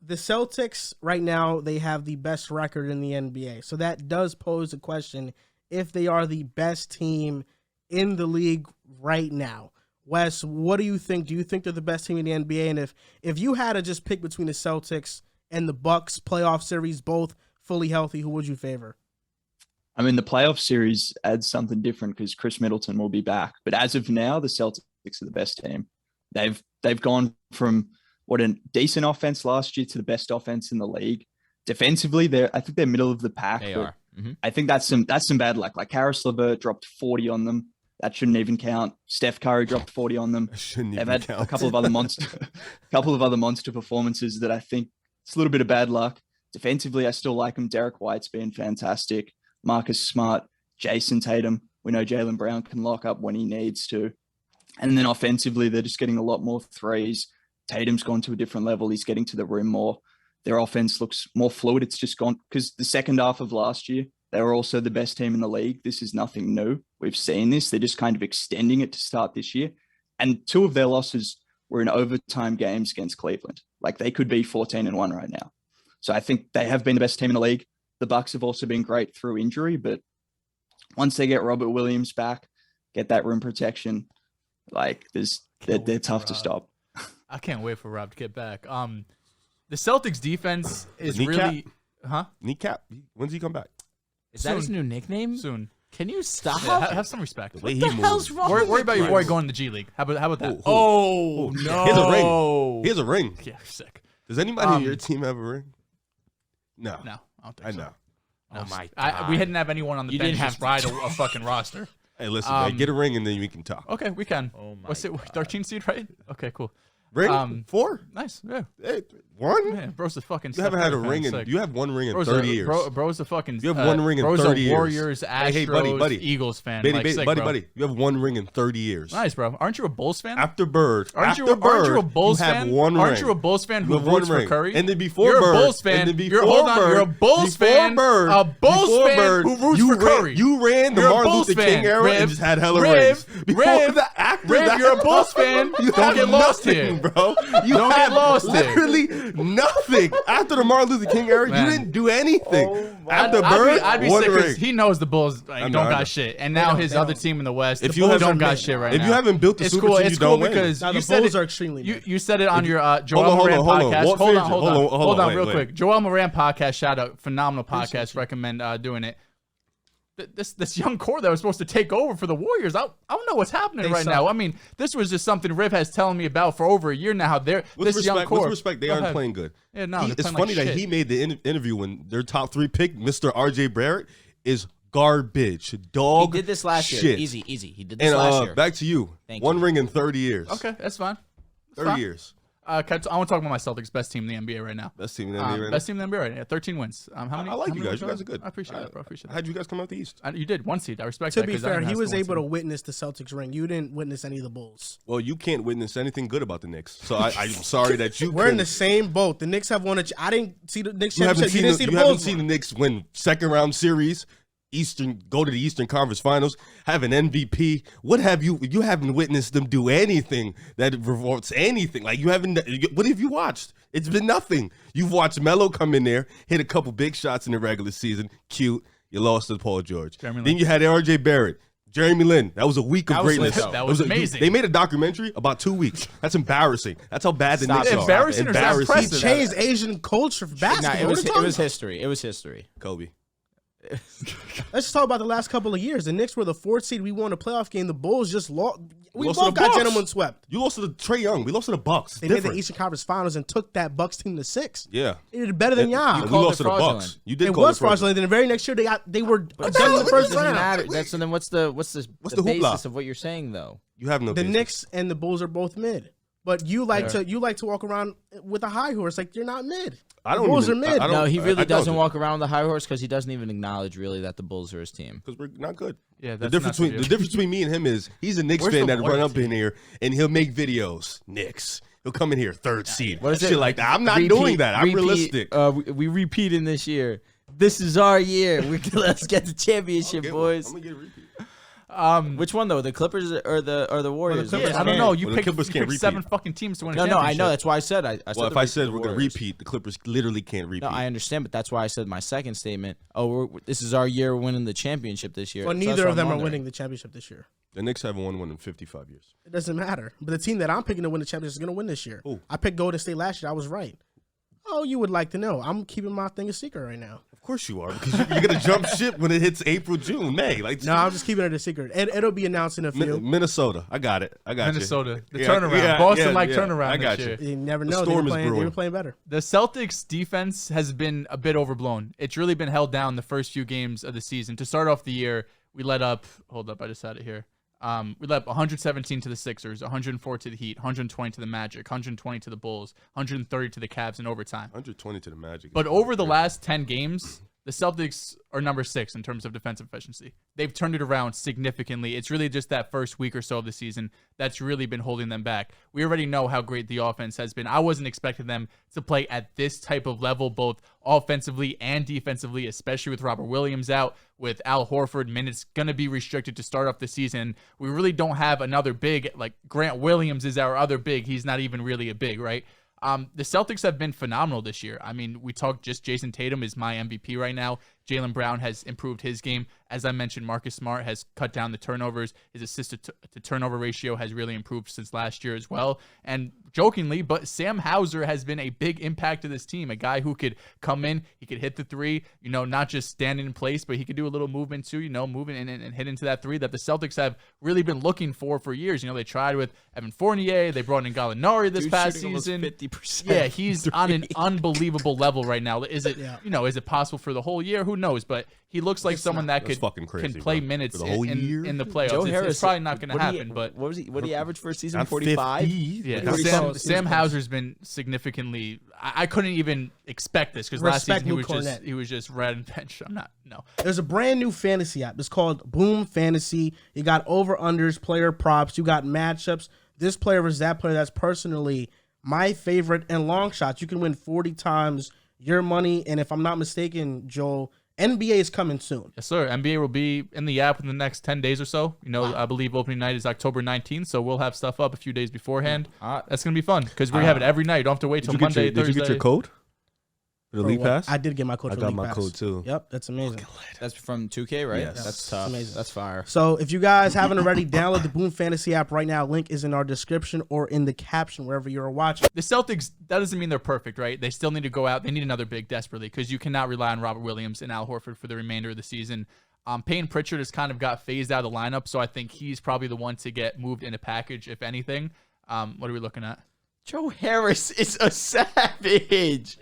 the Celtics right now, they have the best record in the NBA. So that does pose a question if they are the best team in the league right now. Wes, what do you think? Do you think they're the best team in the NBA? And if you had to just pick between the Celtics and the Bucks playoff series, both fully healthy, who would you favor? I mean, the playoff series adds something different because Chris Middleton will be back. But as of now, the Celtics are the best team. They've gone from what a decent offense last year to the best offense in the league. Defensively, I think they're middle of the pack. They are. Mm-hmm. I think that's some bad luck. Like Karis LeVert dropped 40 on them. That shouldn't even count. Steph Curry dropped 40 on them. They've had a couple of other monster performances that I think it's a little bit of bad luck. Defensively, I still like them. Derek White's been fantastic. Marcus Smart, Jason Tatum. We know Jaylen Brown can lock up when he needs to. And then offensively, they're just getting a lot more threes. Tatum's gone to a different level. He's getting to the rim more. Their offense looks more fluid. It's just gone because the second half of last year, they were also the best team in the league. This is nothing new. We've seen this. They're just kind of extending it to start this year. And 2 of their losses were in overtime games against Cleveland. Like they could be 14-1 right now. So I think they have been the best team in the league. The Bucks have also been great through injury, but once they get Robert Williams back, get that rim protection, like they're tough to stop. I can't wait for Rob to get back. The Celtics defense is Kneecap? really, Kneecap. When's he come back? Is that his new nickname? Soon. Can you stop? Yeah, have some respect. The way What the hell's wrong? Worry about your boy going to the G League. How about that? Who? Oh, Who? no. He has a ring. He has a ring. Yeah, sick. Does anybody on your team have a ring? No. No, I don't think I so. know. Oh my God. We didn't have anyone on the You bench didn't have just ride a fucking roster. Hey, listen, man, get a ring and then we can talk. Okay, we can. Oh my What's it? 13 seed, right? Okay, cool. Ring? 4? Nice. Yeah. Hey, 1? Man, bro's the fucking. You haven't had a Steph Curry ring fan, in. sick. You have one ring in Bro's 30 a, years. Bro's a fucking. You have one ring in bro's 30 years. a Warriors, Astros, Hey, buddy. Eagles fan. Buddy. You have one ring in 30 years. Nice, bro. Aren't you a Bulls fan? After Bird. Aren't you a Bulls fan? You have one ring. Aren't you a Bulls fan who You have one roots for ring. Curry? And then before you're Bird. a Bulls fan. And then You're before Bird. You're a Bulls fan. Bird. A Bulls Before fan Bird, who roots for Curry. You ran the You're a Martin Bulls Luther fan. King era Riv, and just had hella Riv, rings. Before Riv, that, after Riv, that, you're a Bulls fan. You Don't get lost nothing, here, bro. You Don't get lost here. literally nothing. After the Martin Luther King era, Man. you didn't do anything. After I'd Bird, I'd be one sick ring. because he knows the Bulls I know. don't got shit, and now his other team in the West, If the you Bulls haven't- don't got shit right now. If you haven't built the it's super cool. team, It's you cool don't win. because Now, you the said Bulls it. are extremely You said it on your Joel Hold Moran on. podcast. Walt Hold Frazier, on, wait. real quick. Joel Moran podcast. Shout out, phenomenal podcast. Recommend doing it. This young core that was supposed to take over for the Warriors, I don't know what's happening right now. I mean, this was just something Riv has telling me about for over a year now. How young core. With respect, they aren't playing good. Yeah, no, It's funny that he made the interview when their top 3 pick, Mr. RJ Barrett, is garbage. Dog. He did this last shit. year. Easy. He did this last year. Back to you. Thank One you. ring in 30 years. Okay, that's fine. 30 years. I want to talk about my Celtics, best team in the NBA right now. Best team in the NBA right now. Best team in the NBA right now. 13 wins. How many? I like how you many guys. You wins guys are good. I appreciate that, bro. Appreciate that. How'd you guys come out the East? You did 1 seed. I respect To that. be 'cause I fair, didn't he have was one able to seed. witness the Celtics ring. You didn't witness any of the Bulls. Well, you can't witness anything good about the Knicks. So I'm sorry that you We're in the same boat. The Knicks have won I didn't see the Knicks You haven't championship. seen You didn't see the the haven't Bulls seen the win. Knicks win second round series, go to the Eastern Conference Finals, have an MVP. What have you haven't witnessed them do anything that revolts anything. Like you haven't. What have you watched? It's been nothing. You've watched Melo come in there, hit a couple big shots in the regular season. Cute. You lost to Paul George. Then you had RJ Barrett. Jeremy Lin. That was a week of greatness. That was amazing. They made a documentary about 2 weeks. That's embarrassing. That's how bad the Knicks are. Embarrassing or is that impressive? He changed Asian culture for basketball. It was history. It was history. Kobe. Let's just talk about the last couple of years. The Knicks were the 4th seed. We won a playoff game. The Bulls just lost. We lost to both the got Bucks. gentlemen swept. You lost to the Trae Young. We lost to the Bucks. They made the Eastern Conference Finals and took that Bucks team to 6. Yeah. They did better than y'all. We called lost it to the fraudulent. Bucks. You did It call was it fraudulent. fraudulent. Then the very next year they were done in the That first doesn't round. matter. So then what's the the basis hoopla? of what you're saying though? You have no The basis. Knicks and the Bulls are both mid. But you like to walk around with a high horse like you're not mid. I The don't Bulls even- are mid. I don't- No, he really I doesn't don't. walk around the high horse because he doesn't even acknowledge really that the Bulls are his team. Because we're not good. Yeah, The that's difference between me and him is he's a Knicks Where's fan the that run loyalty? up in here and he'll make videos. Knicks. He'll come in here 3rd seed. What is Shit it? like that. I'm not Repeat- doing that. I'm repeat, realistic. We repeat in this year. This is our year. Let's get the championship, I'm boys. gonna get a repeat. Which one though? The Clippers or the Warriors? Clippers I don't know. You the picked Clippers can't repeat. 7 fucking teams to win a No, championship. I know. That's why I said I Well, if I said we're going to repeat, the Clippers literally can't repeat. No, I understand, but that's why I said my second statement. Oh, this is our year winning the championship this year. Well, So neither that's of what them I'm are wondering. winning the championship this year. The Knicks haven't won one in 55 years. It doesn't matter. But the team that I'm picking to win the championship is going to win this year. Ooh. I picked Golden State last year. I was right. Oh, you would like to know. I'm keeping my thing a secret right now. Of course you are, because you're going to jump ship when it hits April, June, May. Like, No, I'm just keeping it a secret. It'll be announced in a few. Minnesota. I got it. Minnesota. You. The turnaround. Boston turnaround I got this you. year. You never The know. storm is They brewing. were playing better. The Celtics defense has been a bit overblown. It's really been held down the first few games of the season. To start off the year, we let up, hold up, I just had it here. We let up 117 to the Sixers, 104 to the Heat, 120 to the Magic, 120 to the Bulls, 130 to the Cavs in overtime. 120 to the Magic. But over the last 10 games, the Celtics are number 6 in terms of defensive efficiency. They've turned it around significantly. It's really just that first week or so of the season that's really been holding them back. We already know how great the offense has been. I wasn't expecting them to play at this type of level, both offensively and defensively, especially with Robert Williams out, with Al Horford minutes going to be restricted to start off the season. We really don't have another big, like Grant Williams is our other big. He's not even really a big, right? The Celtics have been phenomenal this year. I mean, we talked just Jason Tatum is my MVP right now. Jaylen Brown has improved his game. As I mentioned, Marcus Smart has cut down the turnovers. His assist to turnover ratio has really improved since last year as well. And jokingly, but Sam Hauser has been a big impact to this team. A guy who could come in, he could hit the three, not just standing in place, but he could do a little movement too, moving in and hit into that three that the Celtics have really been looking for years. They tried with Evan Fournier. They brought in Gallinari this past season. 50%. Yeah, he's on an unbelievable level right now. Is it, is it possible for the whole year? Who knows? But he looks like someone that That's fucking crazy, can play bro. minutes For the whole year? in the playoffs. Joe Harris, it's probably not going to what did he- happen. But what was he? What did he average for a season? Not 45. 50. yeah, Pretty close. Sam Hauser's been significantly. I couldn't even expect this because last Respect season Luke he was just red and bench. No. There's a brand new fantasy app. It's called Boom Fantasy. You got over-unders, player props. You got matchups. This player versus that player. That's personally my favorite. And long shots. You can win 40 times your money. And if I'm not mistaken, Joel, NBA is coming soon. Yes, sir. NBA will be in the app in the next 10 days or so. I believe opening night is October 19th, so we'll have stuff up a few days beforehand. That's going to be fun because we have it every night. You don't have to wait till Monday, Did you Thursday. get your code? For the For League what? Pass? I did get my code I for got League my Pass. code too. Yep, that's amazing. That's from 2K, right? Yes. That's tough. amazing. That's fire. So if you guys haven't already, download the Boom Fantasy app right now. Link is in our description or in the caption wherever you're watching. The Celtics, that doesn't mean they're perfect, right? They still need to go out. They need another big desperately because you cannot rely on Robert Williams and Al Horford for the remainder of the season. Payne Pritchard has kind of got phased out of the lineup, so I think he's probably the one to get moved in a package, if anything. What are we looking at? Joe Harris is a savage.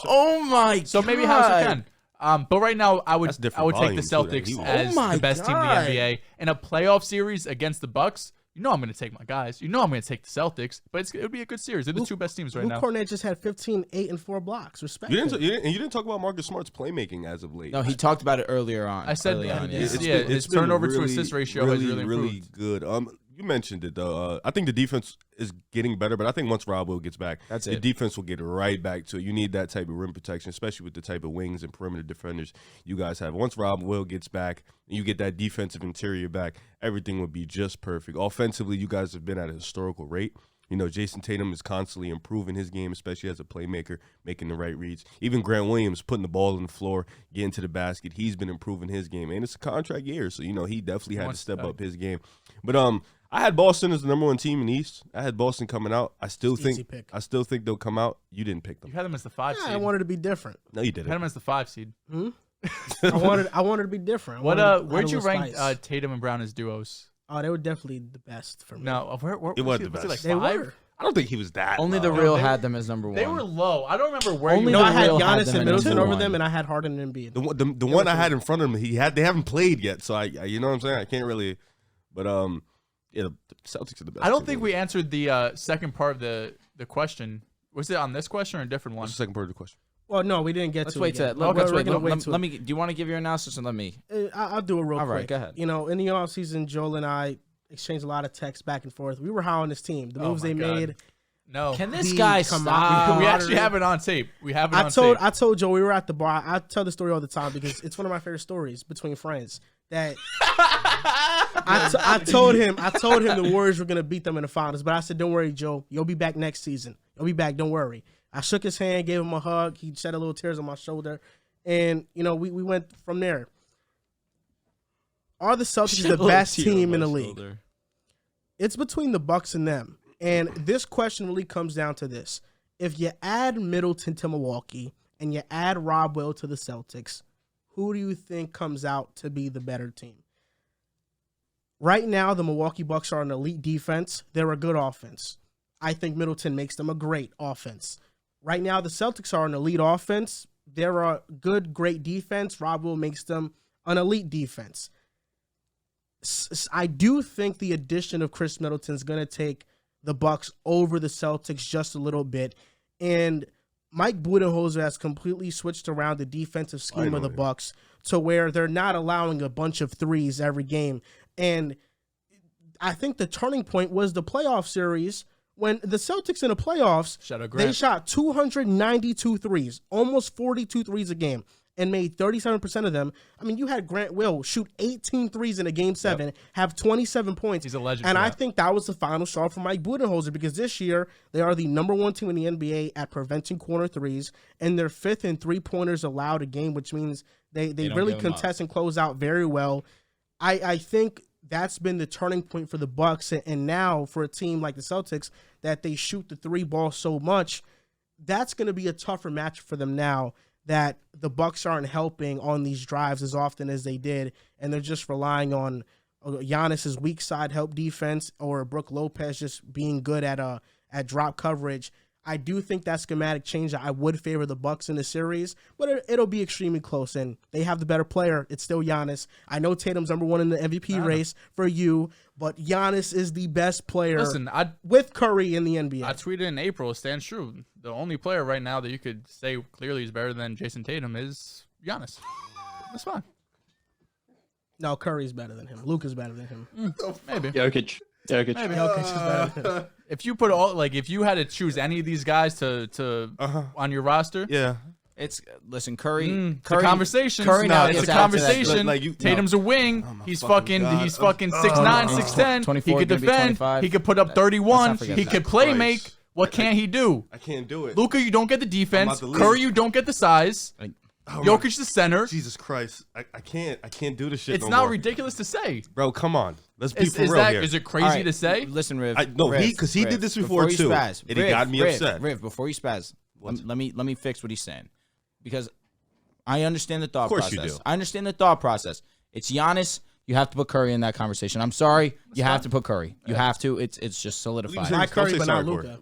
Oh my god. So maybe Hauser can. But right now, I would That's take different the volumes, too, that Celtics he was- as Oh my the best team in the God. NBA. In a playoff series against the Bucks, I'm going to take my guys. I'm going to take the Celtics. But it would be a good series. They're the two best teams right Luke now. Cornet just had 15, 8, and 4 blocks. Respect. You him. didn't talk about Marcus Smart's playmaking as of late. No, he talked about it earlier on. I said early on, yeah. yeah. His turnover to assist ratio has really improved. good. You mentioned it though. I think the defense is getting better, but I think once Rob Will gets back, That's the it. defense will get right back to it. You need that type of rim protection, especially with the type of wings and perimeter defenders you guys have. Once Rob Will gets back and you get that defensive interior back, everything will be just perfect. Offensively, you guys have been at a historical rate. Jason Tatum is constantly improving his game, especially as a playmaker, making the right reads. Even Grant Williams putting the ball on the floor, getting to the basket. He's been improving his game, and it's a contract year, so he definitely had to step up his game. But I had Boston as the number 1 team in the East. I had Boston coming out. I still Easy think pick. they'll come out. You didn't pick them. You had them as the 5 seed. I wanted to be different. No, you You had didn't. them as the 5 seed. I wanted to be different. Where'd you rank Spice. Tatum and Brown as duos? Oh, they were definitely the best for me. No, where It was the was best. like They 5? were. I don't think he was that. Only low. the real they had them as number 1. They were low. I don't remember where Only you No, the I had real had Giannis them and at Middleton number over 1. them, and I had Harden and Embiid. The one I had in front of him, they haven't played yet, so I you know what I'm saying. I can't really, but the Celtics are the best. I don't team think in we the answered the second part of the question. Was it on this question or a different league. one? What's the second part of the question? Well, no, we didn't get Let's to wait it to yet. let, We're let's wait. gonna Let, to let it. me. Do you want to give your analysis or let me? I'll do it real All quick. right, go ahead. In the offseason, Joel and I exchanged a lot of texts back and forth. We were high on this team. The Oh moves my they God. made. No. Can this The guy come stop? out. we actually have it on tape. We have it on tape. I told Joe we were at the bar. I tell the story all the time because it's one of my favorite stories between friends. that I told him the Warriors were gonna beat them in the finals, but I said, don't worry, Joe, you'll be back next season. You'll be back, don't worry. I shook his hand, gave him a hug. He shed a little tears on my shoulder, and we went from there. Are the Celtics the best team in the league? It's between the Bucks and them. And this question really comes down to this. If you add Middleton to Milwaukee and you add Rob Will to the Celtics, who do you think comes out to be the better team? Right now, the Milwaukee Bucks are an elite defense. They're a good offense. I think Middleton makes them a great offense. Right now, the Celtics are an elite offense. They're a good, great defense. Rob Will makes them an elite defense. I do think the addition of Chris Middleton is going to take the Bucks over the Celtics just a little bit. And Mike Budenholzer has completely switched around the defensive scheme of the Bucks to where they're not allowing a bunch of threes every game. And I think the turning point was the playoff series when the Celtics in the playoffs, they shot 292 threes, almost 42 threes a game, and made 37% of them. I mean, you had Grant Will shoot 18 threes in a game 7, have 27 points. He's a legend. And I think that was the final straw for Mike Budenholzer because this year they are the number 1 team in the NBA at preventing corner threes, and they're 5th in three-pointers allowed a game, which means they really contest and close out very well. I think that's been the turning point for the Bucks, and now for a team like the Celtics that they shoot the three ball so much, that's going to be a tougher match for them now that the Bucks aren't helping on these drives as often as they did, and they're just relying on Giannis's weak side help defense or Brook Lopez just being good at drop coverage. I do think that schematic change. I would favor the Bucks in the series, but it'll be extremely close, and they have the better player. It's still Giannis. I know Tatum's number 1 in the MVP race for you, but Giannis is the best player with Curry in the NBA. I tweeted in April, it stands true. The only player right now that you could say clearly is better than Jason Tatum is Giannis. That's fine. No, Curry's better than him. Luka's better than him. Maybe. Jokic. Maybe Jokic is better than him. If you put if you had to choose any of these guys to on your roster, Listen, Curry. It's a conversation. Curry now it's a conversation. Tatum's a wing. He's fucking 6'9", 6'10". He could defend. He could put up 31. He could play make. What can't he do? I can't do it. Luka, you don't get the defense. Curry, you don't get the size. Jokic, the center. Jesus Christ, I can't do this shit. It's not ridiculous to say, bro. Come on, let's be for real here. Is it crazy to say? Listen, Riv. He did this before too. And it got me upset. Riv, before you spaz, let me fix what he's saying, because I understand the thought process. Of course you do. I understand the thought process. It's Giannis. You have to put Curry in that conversation. I'm sorry, you have to put Curry. You have to. It's just solidified. Not Curry, but not Luka.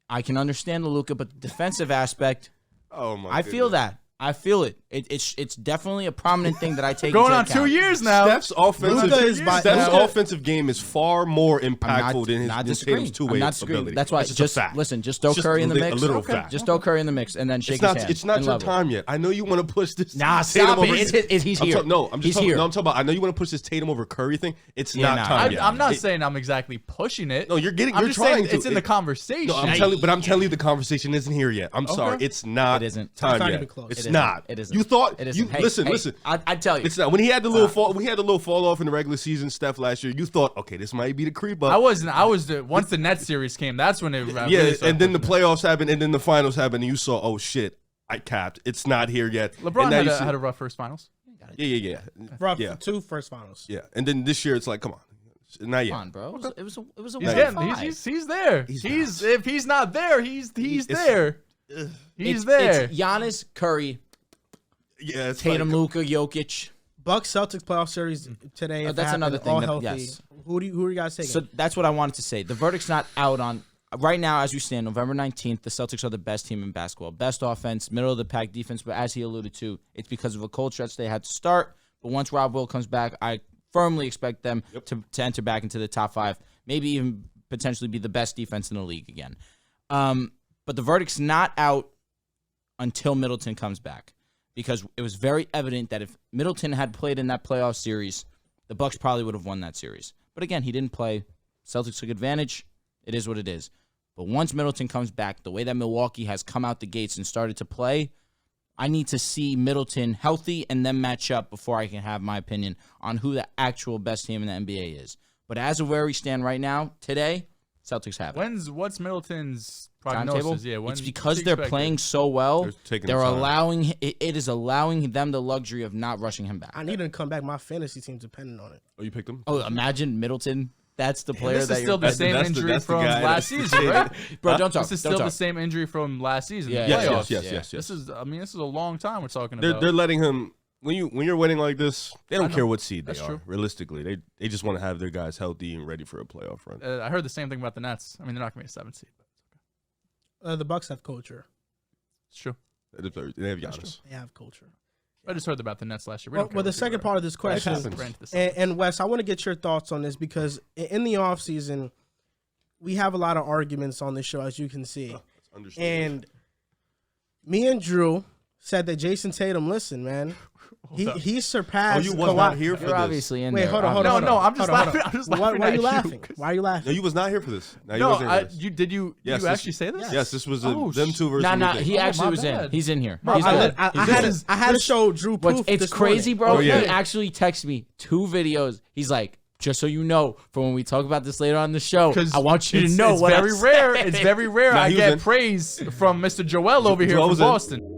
I can understand the Luka, but the defensive aspect. Oh my! I feel that. I feel it. It's definitely a prominent thing that I take going into on account. 2 years now. Steph's offensive game is far more impactful than his Tatum's two-way ability. That's why. Just throw Curry in the mix. A literal fact. Just throw Curry in the mix and then shake his hand. It's not your time yet. I know you want to push this. Nah, stop it. He's here. I'm talking about. I know you want to push this Tatum over Curry thing. It's not time yet. I'm not saying I'm exactly pushing it. No, you're trying to. It's in the conversation. No, I'm telling you, the conversation isn't here yet. I'm sorry, it's not. It isn't time yet. It's not. It isn't. You thought it isn't. Listen. I'd tell you. It's not. When he had the little fall off in the regular season, Steph last year, you thought, okay, this might be the creep up. I was once the Nets series came, that's when it really and then the playoffs happened, and then the finals happened, and you saw, oh shit, I capped. It's not here yet. LeBron had a rough first finals. Yeah. Rough 2 first finals. Yeah, and then this year it's like, come on. Not yet. Come on, bro. It was a he's there. If he's not there, he's there. He's there. It's Giannis, Curry, yeah, Tatum, Luka, Jokic. Bucks Celtics playoff series today. That's another thing. All healthy. Yes. Who are you guys taking? So that's what I wanted to say. The verdict's not out on right now as we stand. November 19th, the Celtics are the best team in basketball. Best offense, middle of the pack defense. But as he alluded to, it's because of a cold stretch they had to start. But once Rob Will comes back, I firmly expect them to enter back into the top 5, maybe even potentially be the best defense in the league again. But the verdict's not out until Middleton comes back, because it was very evident that if Middleton had played in that playoff series, the Bucks probably would have won that series. But again, he didn't play. Celtics took advantage. It is what it is. But once Middleton comes back, the way that Milwaukee has come out the gates and started to play, I need to see Middleton healthy and then match up before I can have my opinion on who the actual best team in the NBA is. But as of where we stand right now, today, Celtics have it. What's Middleton's Timetable? prognosis? Yeah, It's because they're playing so well. They're allowing it is allowing them the luxury of not rushing him back. I need him to come back. My fantasy team's dependent on it. Oh, you picked him? Oh, imagine Middleton. That's the player This that is still you're the same injury from last season, right? Bro, don't talk. This is Don't still talk. the same injury from last season. Yeah, the playoffs. Yes. This is a long time we're talking about. They're letting him when you're winning like this. They don't care what seed they That's are. true. Realistically, they just want to have their guys healthy and ready for a playoff run. I heard the same thing about the Nets. I mean, they're not going to be a 7th seed. But The Bucks have culture. it's true. They have Giannis. They have culture. I just heard about the Nets last year. Well, the second part of this question, and Wes, I want to get your thoughts on this because in the offseason, we have a lot of arguments on this show, as you can see. And me and Drew said that Jason Tatum, listen, man, he surpassed. Oh, you was not here for You're this. obviously in Wait, there. hold on. No, I'm just Hold on, laughing. hold on. I'm just laughing. Why are you at laughing? Why are you laughing? No, you was not here for this. No, you No, wasn't here for this. did you Yes, actually say this? Yes, this was them Oh, two versus Nah, me. he actually my was bad. in. He's in here. My He's bad. good. I had to show Drew proof. It's this crazy, morning. bro. Oh, yeah. He actually texted me 2 videos. He's like, just so you know, for when we talk about this later on the show, I want you to know what very I rare. said. It's very rare. Nah, I he was get in. praise from Mr. Joel over here Joel from was in. Boston.